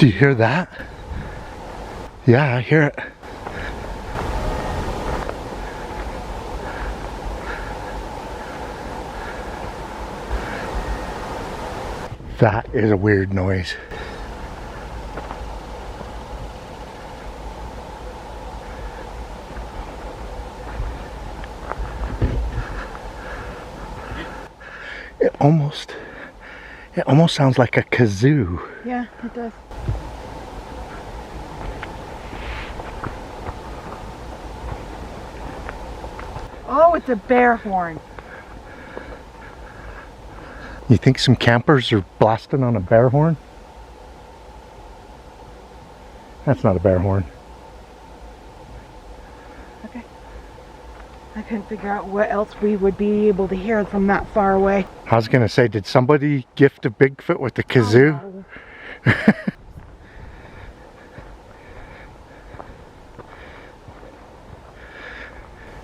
Do you hear that? Yeah, I hear it. That is a weird noise. It almost sounds like a kazoo. Yeah, it does. Oh, it's a bear horn. You think some campers are blasting on a bear horn? That's not a bear horn. Okay. I couldn't figure out what else we would be able to hear from that far away. I was gonna say, did somebody gift a Bigfoot with a kazoo? Oh, no.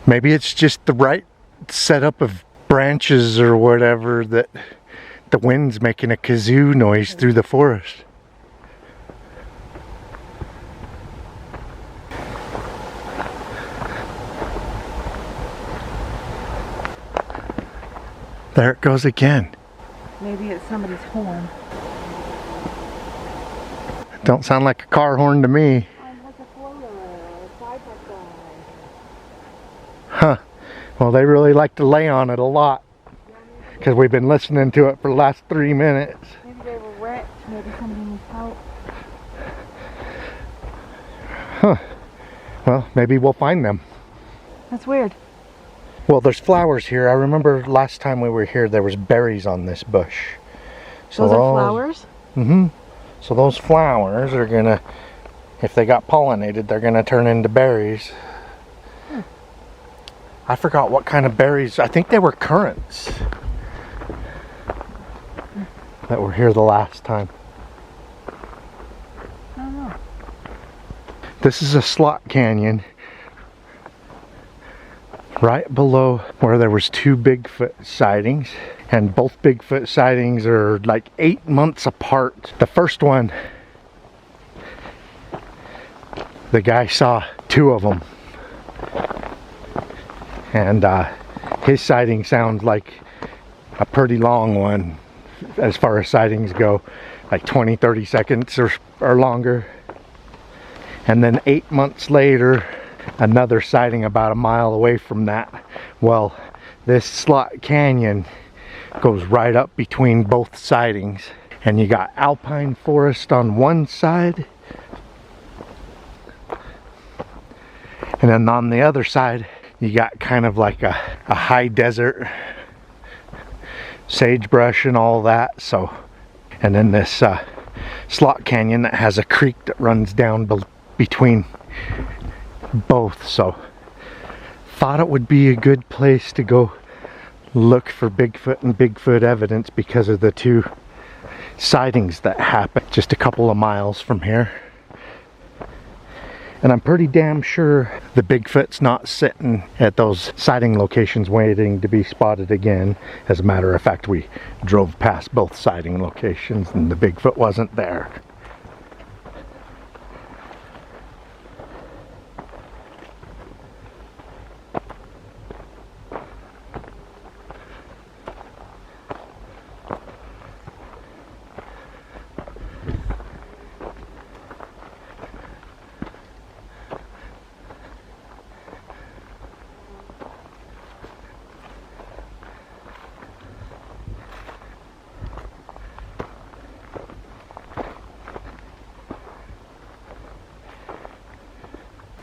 Maybe it's just the right setup of branches or whatever that the wind's making a kazoo noise through the forest. There it goes again. Maybe it's somebody's horn. Don't sound like a car horn to me. Huh. Well, they really like to lay on it a lot because we've been listening to it for the last 3 minutes. Maybe they were wrecked. Maybe somebody needs help. Huh. Well, maybe we'll find them. That's weird. Well, there's flowers here. I remember last time we were here, there was berries on this bush. So those are flowers? Mm-hmm. So those flowers are gonna, if they got pollinated, they're gonna turn into berries. I forgot what kind of berries. I think they were currants that were here the last time. I don't know. This is a slot canyon right below where there was 2 Bigfoot sightings, and both Bigfoot sightings are like 8 months apart. The first one, the guy saw 2 of them, and his sighting sounds like a pretty long one as far as sightings go, like 20-30 seconds or longer. And then 8 months later, another sighting about a mile away from that. Well, this slot canyon goes right up between both sightings, and you got alpine forest on one side, and then on the other side you got kind of like a high desert, sagebrush and all that. So, and then this slot canyon that has a creek that runs down between both. So thought it would be a good place to go look for Bigfoot and Bigfoot evidence because of the 2 sightings that happened just a couple of miles from here. And I'm pretty damn sure the Bigfoot's not sitting at those sighting locations waiting to be spotted again. As a matter of fact, we drove past both sighting locations and the Bigfoot wasn't there.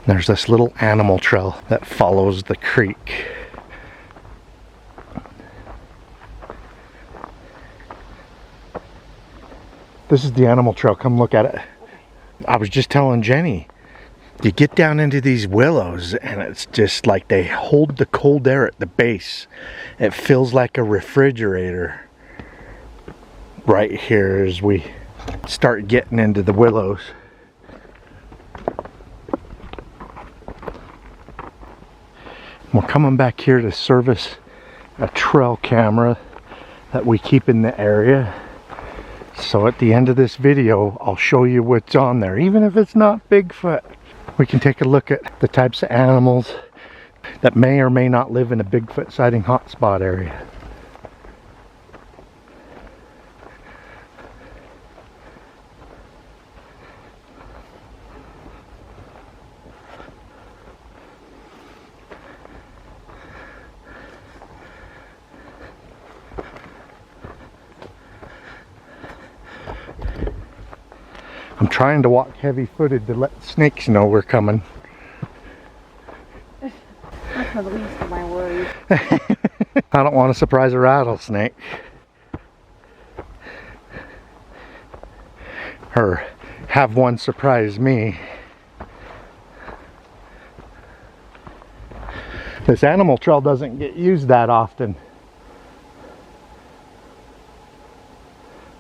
There's this little animal trail that follows the creek. This is the animal trail. Come look at it. I was just telling Jenny, you get down into these willows and it's just like they hold the cold air at the base. It feels like a refrigerator right here as we start getting into the willows. We're coming back here to service a trail camera that we keep in the area. So at the end of this video, I'll show you what's on there, even if it's not Bigfoot. We can take a look at the types of animals that may or may not live in a Bigfoot sighting hotspot area. I'm trying to walk heavy-footed to let snakes know we're coming. That's the least of my worries. I don't want to surprise a rattlesnake. Or have one surprise me. This animal trail doesn't get used that often.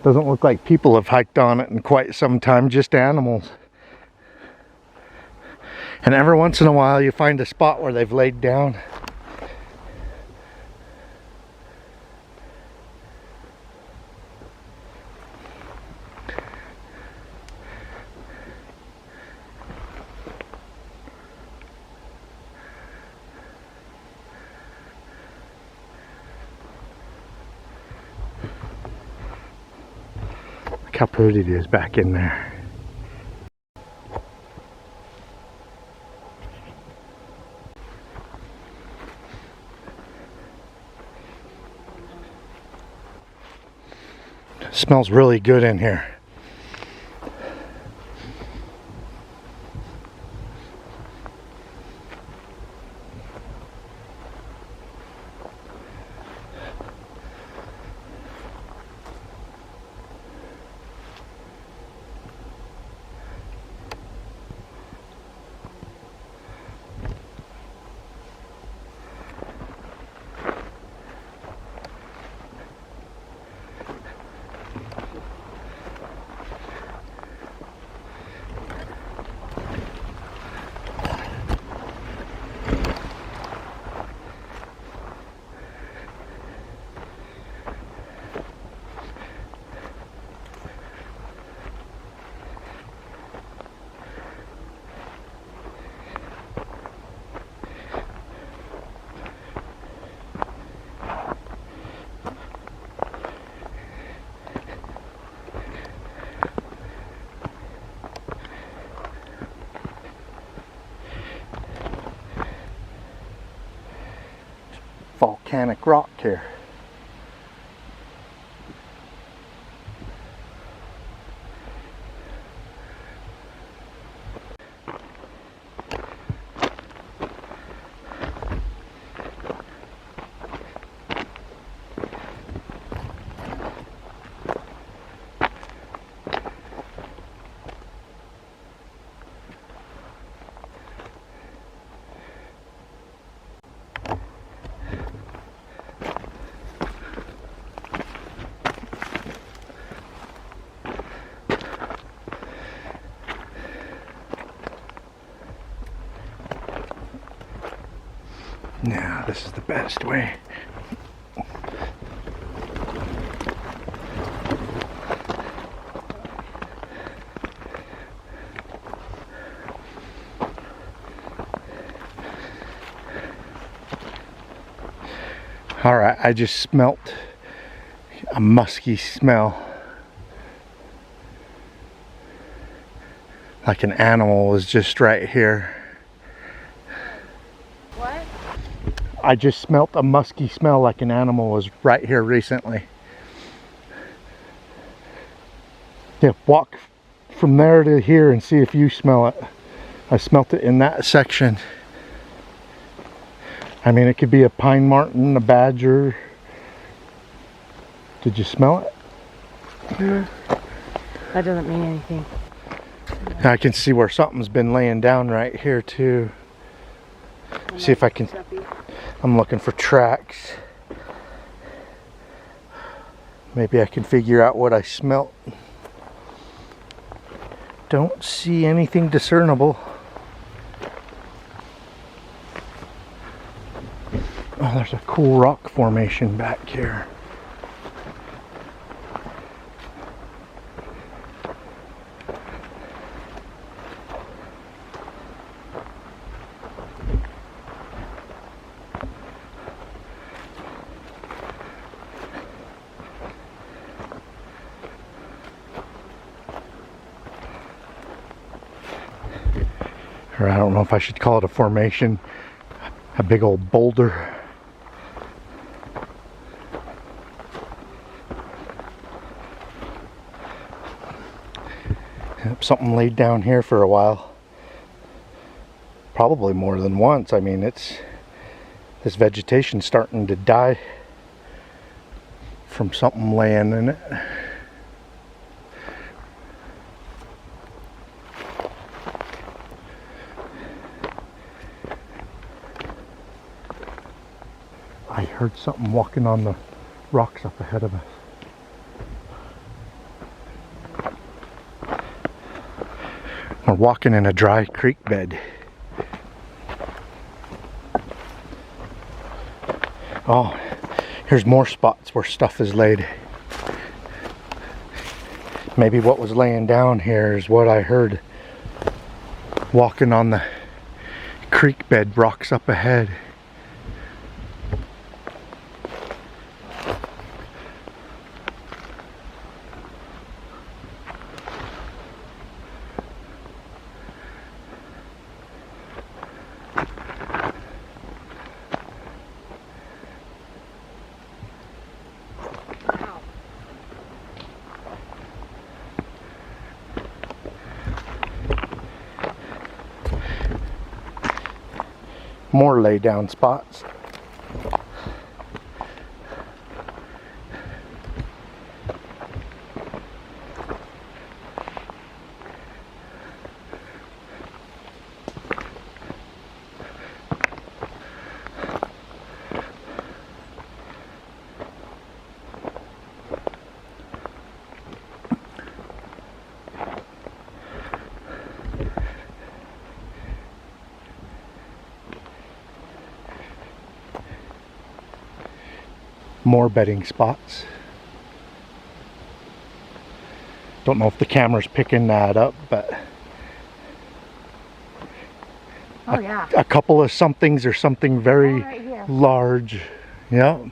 Doesn't look like people have hiked on it in quite some time, just animals. And every once in a while you find a spot where they've laid down. Look how pretty it is back in there. It smells really good in here. Volcanic rock here. Now this is the best way. All right, I just smelt a musky smell. Like an animal was just right here. I just smelt a musky smell like an animal was right here recently. Yeah, walk from there to here and see if you smell it. I smelt it in that section. I mean, it could be a pine marten, a badger. Did you smell it? That doesn't mean anything. I can see where something's been laying down right here too. See if I can. I'm looking for tracks. Maybe I can figure out what I smelt. Don't see anything discernible. Oh, there's a cool rock formation back here. Or I don't know if I should call it a formation, a big old boulder. Yep, something laid down here for a while. Probably more than once. I mean, this vegetation's starting to die from something laying in it. I heard something walking on the rocks up ahead of us. We're walking in a dry creek bed. Oh, here's more spots where stuff is laid. Maybe what was laying down here is what I heard walking on the creek bed, rocks up ahead. More lay down spots. More bedding spots. Don't know if the camera's picking that up, but oh yeah, a couple of somethings or something very right here. large. Yeah,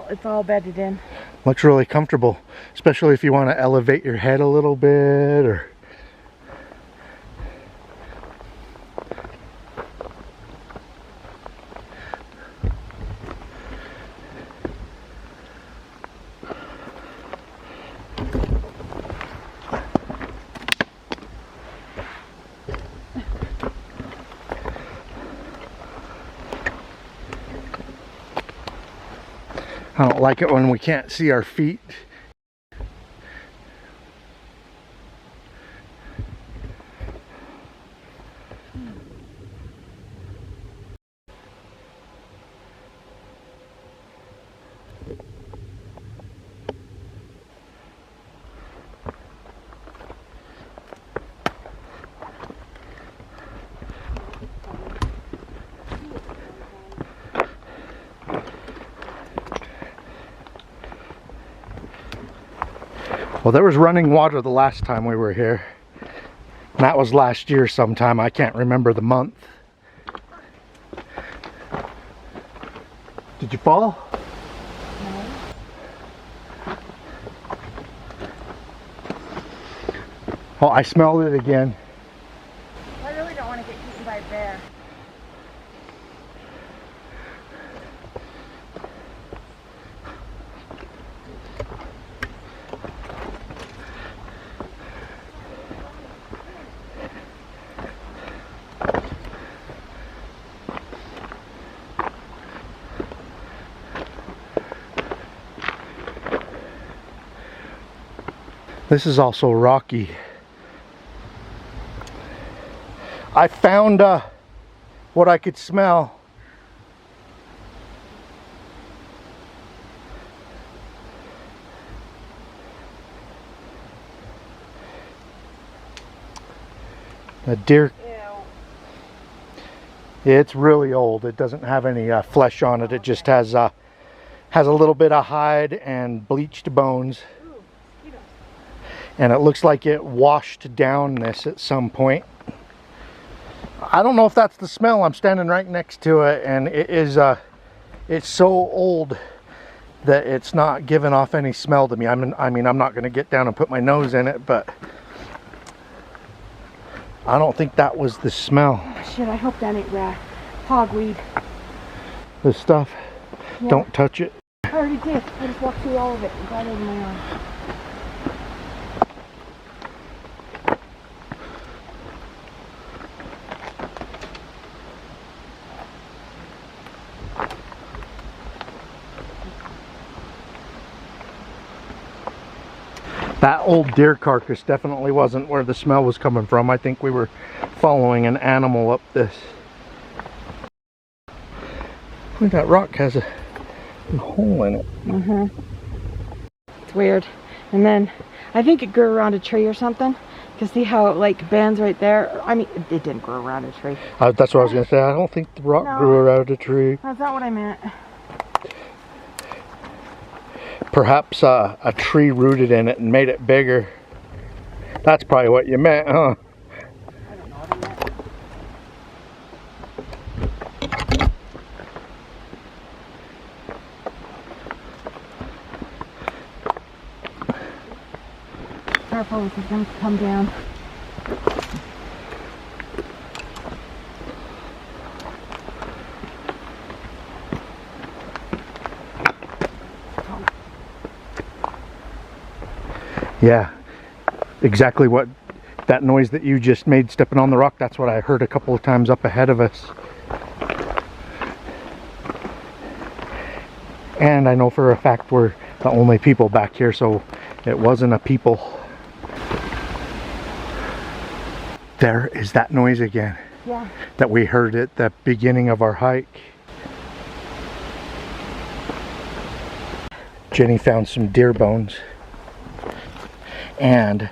It's all bedded in. looks really comfortable, especially if you want to elevate your head a little bit or I don't like it when we can't see our feet. Well, there was running water the last time we were here. And that was last year sometime. I can't remember the month. Did you fall? No. Oh, I smelled it again. I really don't want to get eaten by a bear. This is also rocky. I found what I could smell. A deer. Ew. It's really old. It doesn't have any flesh on it. It just has a little bit of hide and bleached bones. And it looks like it washed down this at some point. I don't know if that's the smell. I'm standing right next to it, and it is it's so old that it's not giving off any smell to me. I mean, I'm not going to get down and put my nose in it, but I don't think that was the smell. Oh, shit, I hope that ain't hogweed. The stuff. Yeah. Don't touch it. I already did. I just walked through all of it and got it in my arm. That old deer carcass definitely wasn't where the smell was coming from. I think we were following an animal up this. Look, that rock has a hole in it. It's weird. And then I think it grew around a tree or something. You can see how it like bends right there. I mean, it didn't grow around a tree. That's what I was going to say. I don't think the rock grew around a tree. That's not what I meant. Perhaps a tree rooted in it and made it bigger. That's probably what you meant, huh? I don't know what I meant. Careful, this is going to come down. Yeah, exactly what that noise that you just made stepping on the rock, that's what I heard a couple of times up ahead of us. And I know for a fact we're the only people back here, so it wasn't a people. There is that noise again. Yeah. That we heard at the beginning of our hike. Jenny found some deer bones. And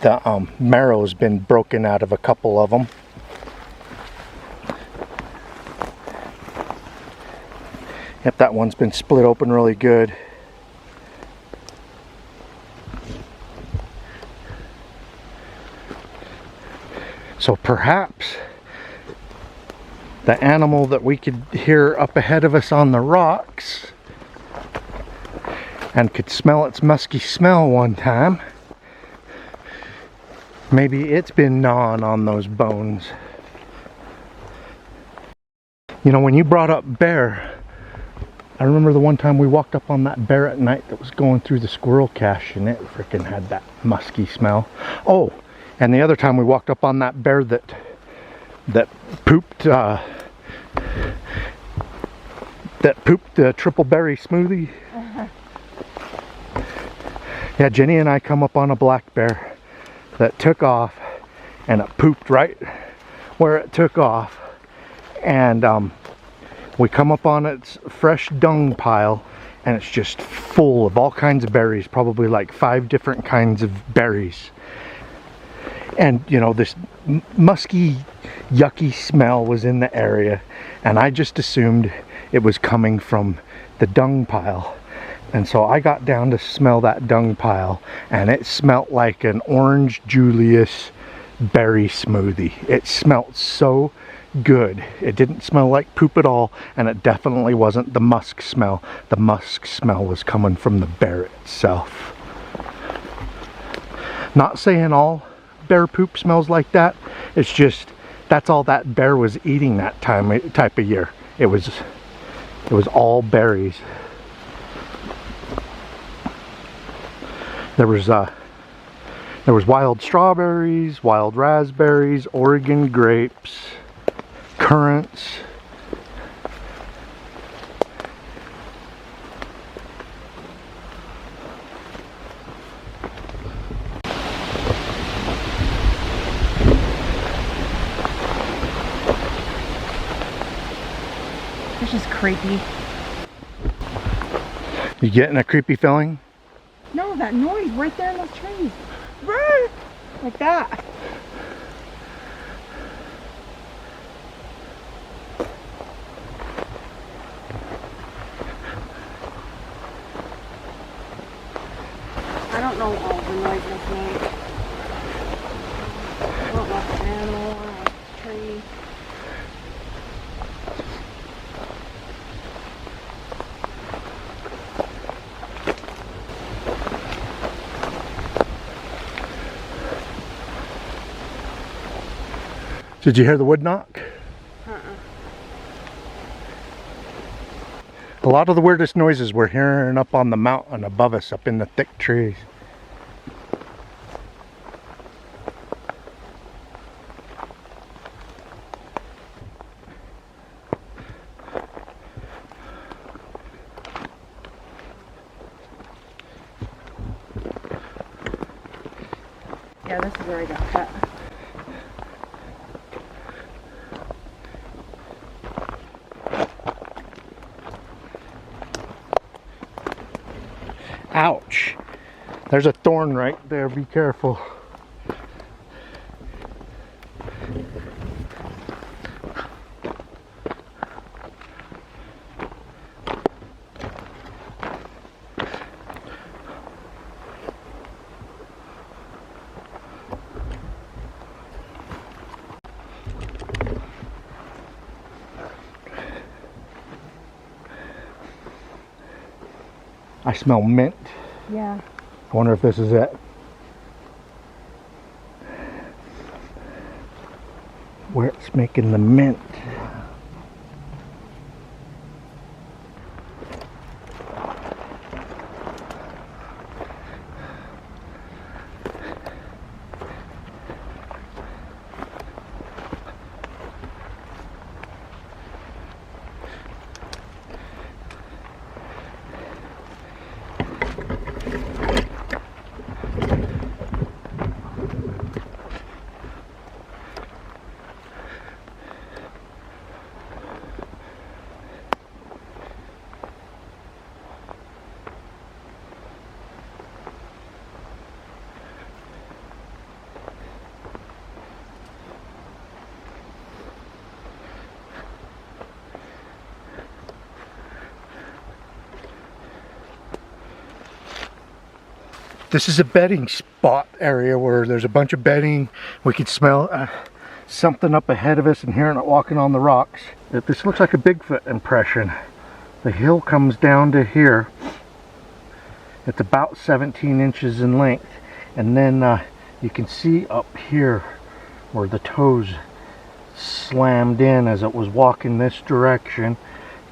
the marrow's been broken out of a couple of them. Yep, that one's been split open really good. So perhaps the animal that we could hear up ahead of us on the rocks and could smell its musky smell one time, maybe it's been gnawing on those bones. You know, when you brought up bear, I remember the one time we walked up on that bear at night that was going through the squirrel cache, and it freaking had that musky smell. Oh, and the other time we walked up on that bear that pooped the triple berry smoothie. Yeah, Jenny and I come up on a black bear that took off, and it pooped right where it took off. And we come up on its fresh dung pile, and it's just full of all kinds of berries, probably like 5 different kinds of berries. And you know, this musky, yucky smell was in the area, and I just assumed it was coming from the dung pile. And so I got down to smell that dung pile, and it smelled like an orange Julius berry smoothie. It smelled so good. It didn't smell like poop at all, and it definitely wasn't the musk smell. The musk smell was coming from the bear itself. Not saying all bear poop smells like that. It's just that's all that bear was eating that type of year. It was all berries. There was wild strawberries, wild raspberries, Oregon grapes, currants. It's just creepy. You getting a creepy feeling? No, that noise right there in those trees. Like that. I don't know all the noises made. I don't know if it's an animal or if it's a tree. Did you hear the wood knock? A lot of the weirdest noises we're hearing up on the mountain above us, up in the thick trees. Yeah, this is where I got cut. Ouch. There's a thorn right there. Be careful. I smell mint. Yeah. I wonder if this is it. Where it's making the mint. This is a bedding spot area where there's a bunch of bedding. We can smell something up ahead of us and hearing it walking on the rocks. This looks like a Bigfoot impression. The hill comes down to here. It's about 17 inches in length. And then you can see up here where the toes slammed in as it was walking this direction.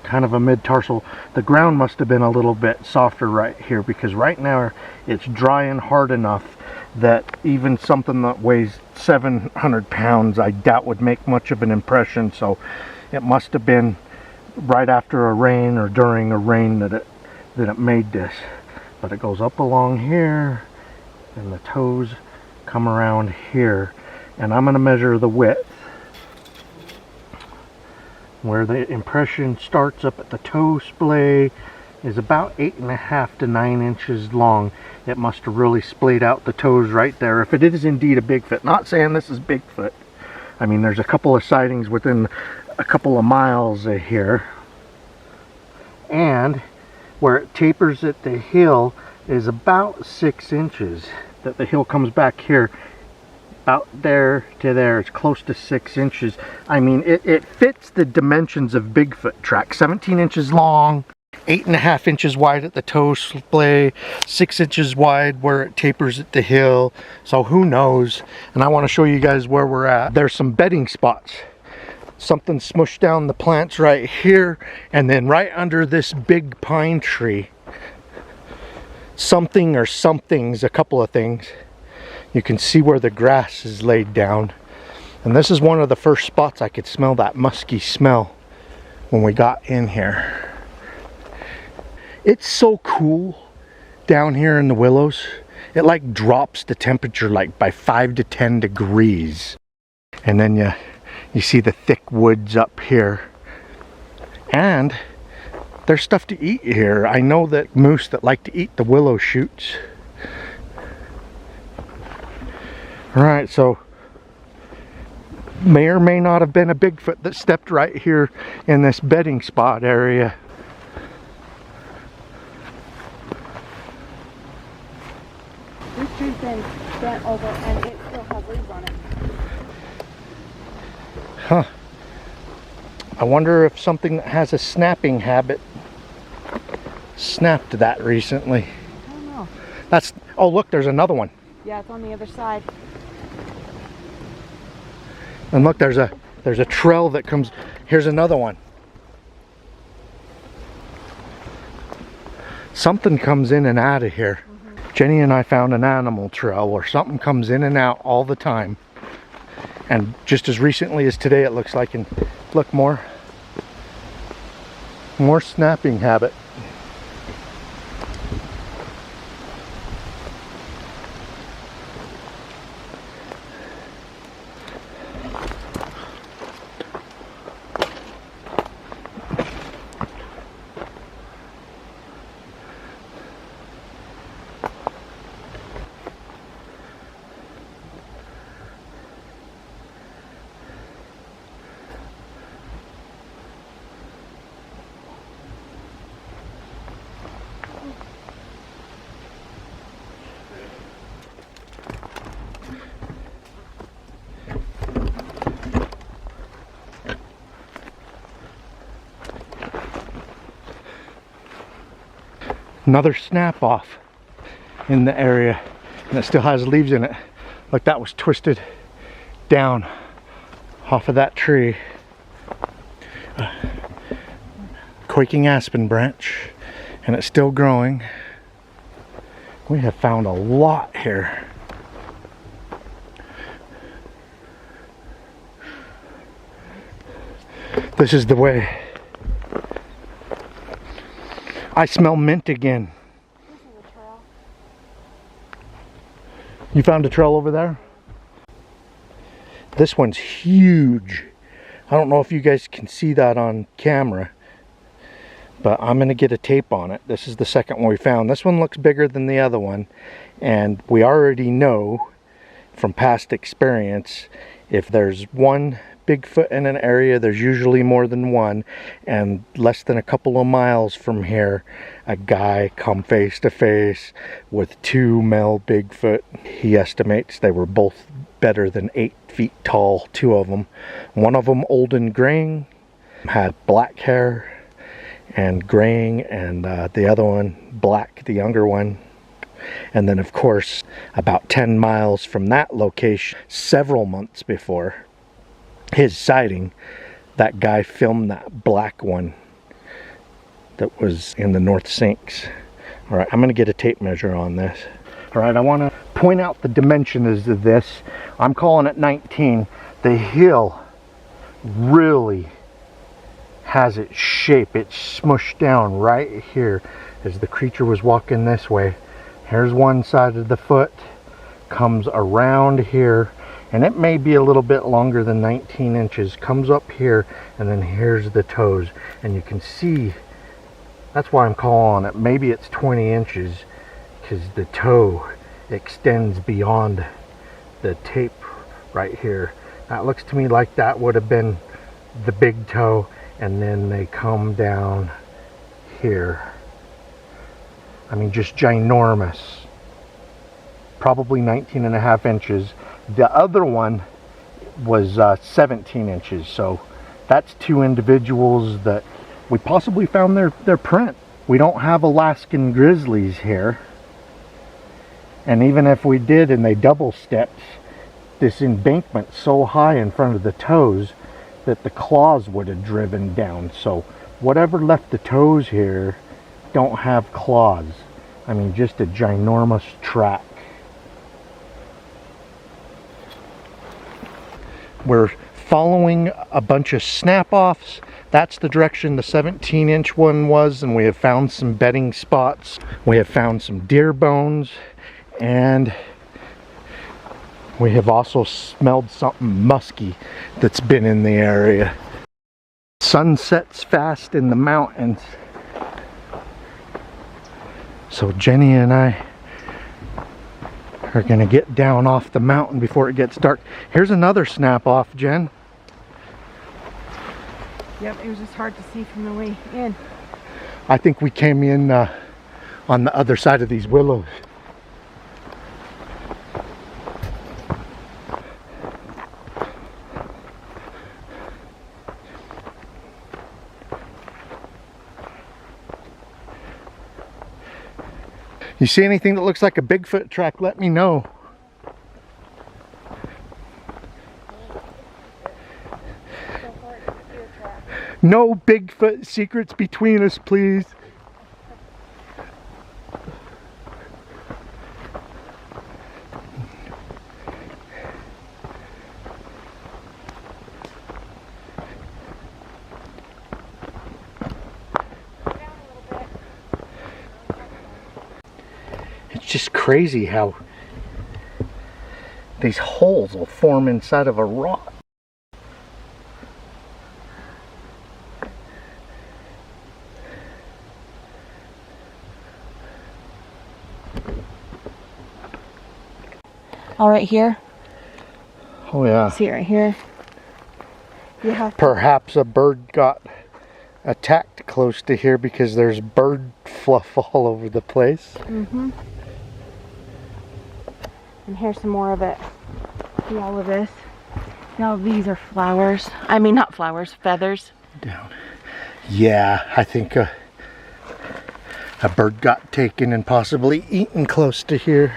Kind of a mid-tarsal. The ground must have been a little bit softer right here, because right now it's dry and hard enough that even something that weighs 700 pounds I doubt would make much of an impression. So it must have been right after a rain or during a rain that it made this. But it goes up along here and the toes come around here, and I'm going to measure the width. Where the impression starts up at the toe splay is about 8.5 to 9 inches long. It must have really splayed out the toes right there, if it is indeed a Bigfoot. Not saying this is Bigfoot. I mean, there's a couple of sightings within a couple of miles of here. And where it tapers at the hill is about 6 inches. That the hill comes back here. About there to there, it's close to 6 inches. I mean, it fits the dimensions of Bigfoot track. 17 inches long, 8.5 inches wide at the toe splay, 6 inches wide where it tapers at the hill. So who knows? And I want to show you guys where we're at. There's some bedding spots. Something smushed down the plants right here, and then right under this big pine tree. Something or somethings, a couple of things. You can see where the grass is laid down. And this is one of the first spots I could smell that musky smell when we got in here. It's so cool down here in the willows. It like drops the temperature like by 5 to 10 degrees. And then you see the thick woods up here. And there's stuff to eat here. I know that moose that like to eat the willow shoots. Alright, so may or may not have been a Bigfoot that stepped right here in this bedding spot area. This tree's been bent over and it still has leaves on it. Huh. I wonder if something that has a snapping habit snapped that recently. I don't know. Oh look, there's another one. Yeah, it's on the other side. And look, there's a trail that comes. Here's another one. Something comes in and out of here. Jenny and I found an animal trail where something comes in and out all the time. And just as recently as today, it looks like. And look, more snapping habit. Another snap off in the area, and it still has leaves in it. Like that was twisted down off of that tree. Quaking aspen branch, and it's still growing. We have found a lot here. This is the way. I smell mint again. This is a trail. You found a trail over there? This one's huge. I don't know if you guys can see that on camera, but I'm gonna get a tape on it. This is the second one we found. This one looks bigger than the other one, and we already know from past experience, if there's one Bigfoot in an area, there's usually more than one. And less than a couple of miles from here, a guy come face to face with two male Bigfoot. He estimates they were both better than 8 feet tall, two of them. One of them old and graying, had black hair and graying, and the other one black, the younger one. And then of course, about 10 miles from that location, several months before his sighting, that guy filmed that black one that was in the North Sinks. All right, I'm gonna get a tape measure on this. All right, I wanna point out the dimensions of this. I'm calling it 19. The hill really has its shape. It's smushed down right here as the creature was walking this way. Here's one side of the foot, comes around here, and it may be a little bit longer than 19 inches, comes up here, and then here's the toes. And you can see, that's why I'm calling it, maybe it's 20 inches, because the toe extends beyond the tape right here. That looks to me like that would have been the big toe, and then they come down here. I mean, just ginormous. Probably 19.5 inches. The other one was 17 inches, so that's two individuals that we possibly found their print. We don't have Alaskan grizzlies here, and even if we did and they double stepped, this embankment's so high in front of the toes that the claws would have driven down. So whatever left the toes here don't have claws. I mean, just a ginormous track. We're following a bunch of snap-offs. That's the direction the 17-inch one was, and we have found some bedding spots. We have found some deer bones, and we have also smelled something musky that's been in the area. Sun sets fast in the mountains, so Jenny and I are gonna get down off the mountain before it gets dark. Here's another snap off, Jen. Yep, it was just hard to see from the way in. I think we came in on the other side of these willows. You see anything that looks like a Bigfoot track, let me know. No Bigfoot secrets between us, please. It's just crazy how these holes will form inside of a rock. All right here. Oh yeah. See it right here. You have Perhaps a bird got attacked close to here because there's bird fluff all over the place. Mm-hmm. And here's some more of it. See all of this? See all of these are flowers. I mean, not flowers, feathers. Down. Yeah, I think a bird got taken and possibly eaten close to here.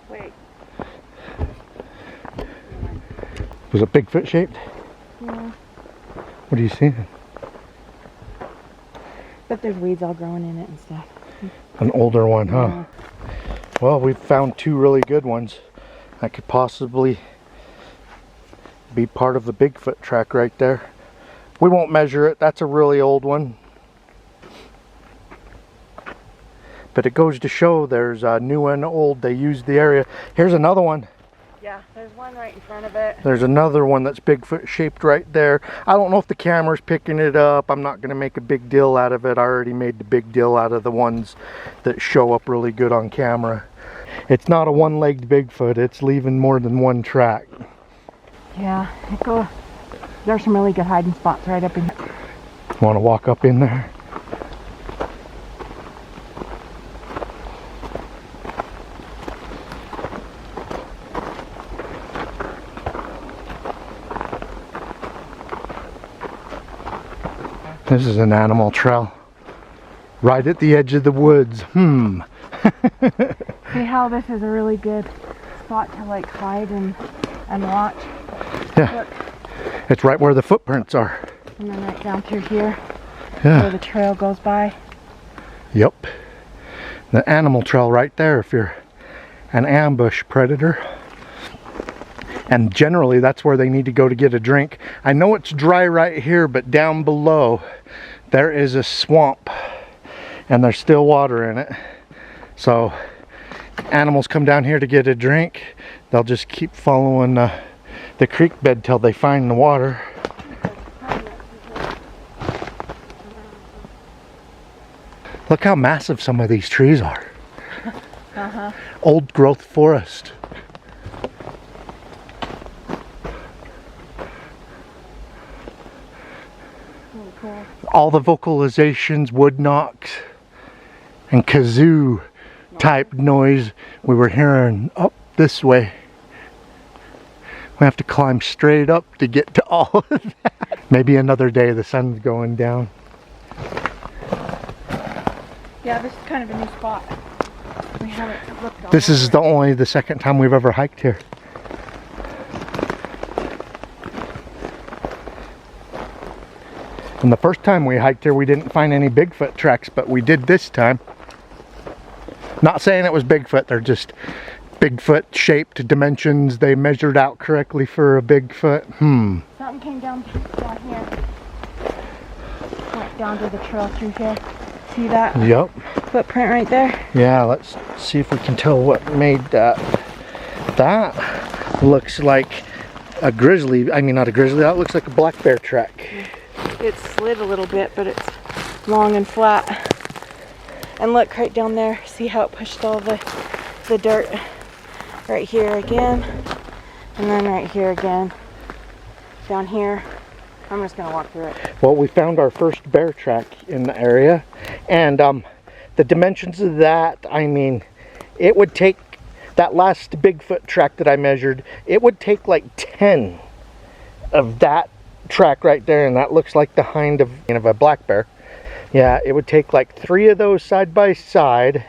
Wait. Was it Bigfoot shaped? Yeah. What are you seeing? But there's weeds all growing in it and stuff. An older one, huh? Yeah. Well, we've found two really good ones. That could possibly be part of the Bigfoot track right there. We won't measure it. That's a really old one. But it goes to show there's a new and old. They used the area. Here's another one. Yeah, there's one right in front of it. There's another one that's Bigfoot shaped right there. I don't know if the camera's picking it up. I'm not going to make a big deal out of it. I already made the big deal out of the ones that show up really good on camera. It's not a one-legged Bigfoot. It's leaving more than one track. Yeah, there's some really good hiding spots right up in here. Want to walk up in there? This is an animal trail right at the edge of the woods. See how this is a really good spot to like hide and watch? Yeah. Look. It's right where the footprints are. And then right down through here Yeah. where the trail goes by. Yep. The animal trail right there if you're an ambush predator. And generally that's where they need to go to get a drink. I know it's dry right here, but down below there is a swamp and there's still water in it. So animals come down here to get a drink. They'll just keep following the creek bed till they find the water. Look how massive some of these trees are. Old growth forest. Really cool. All the vocalizations, wood knocks, and kazoo type noise we were hearing up this way. We have to climb straight up to get to all of that. Maybe another day. The sun's going down. Yeah, this is kind of a new spot. We haven't looked all This is over only the second time we've ever hiked here. And the first time we hiked here, we didn't find any Bigfoot tracks, but we did this time. Not saying it was Bigfoot, they're just Bigfoot shaped dimensions. They measured out correctly for a Bigfoot. Something came down here. Went down to the trail through here. See that Yep. footprint right there? Yeah, let's see if we can tell what made that. That looks like a grizzly. I mean, not a grizzly. That looks like a black bear track. It slid a little bit, but it's long and flat. And look right down there. See how it pushed all the dirt right here again, and then right here again. Down here. I'm just gonna walk through it. Well, we found our first bear track in the area, and the dimensions of that, I mean, it would take, that last Bigfoot track that I measured, it would take like 10 of that track right there, and that looks like the hind of a black bear. Yeah, it would take like 3 of those side by side,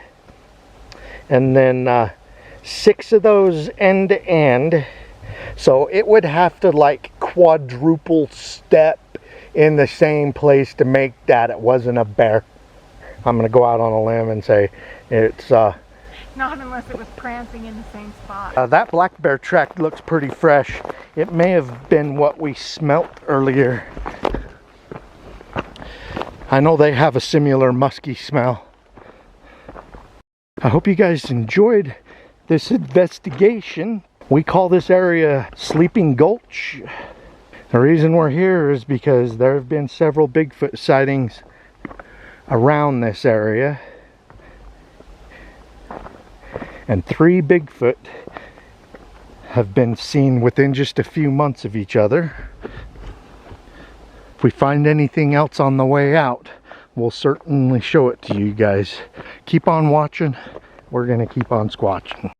and then 6 of those end to end. So it would have to like quadruple step in the same place to make that it wasn't a bear. I'm gonna go out on a limb and say it's Not unless it was prancing in the same spot. that black bear track looks pretty fresh. It may have been what we smelt earlier. I know they have a similar musky smell. I hope you guys enjoyed this investigation. We call this area Sleeping Gulch. The reason we're here is because there have been several Bigfoot sightings around this area. And 3 Bigfoot have been seen within just a few months of each other. If we find anything else on the way out, we'll certainly show it to you guys. Keep on watching. We're gonna keep on squatching.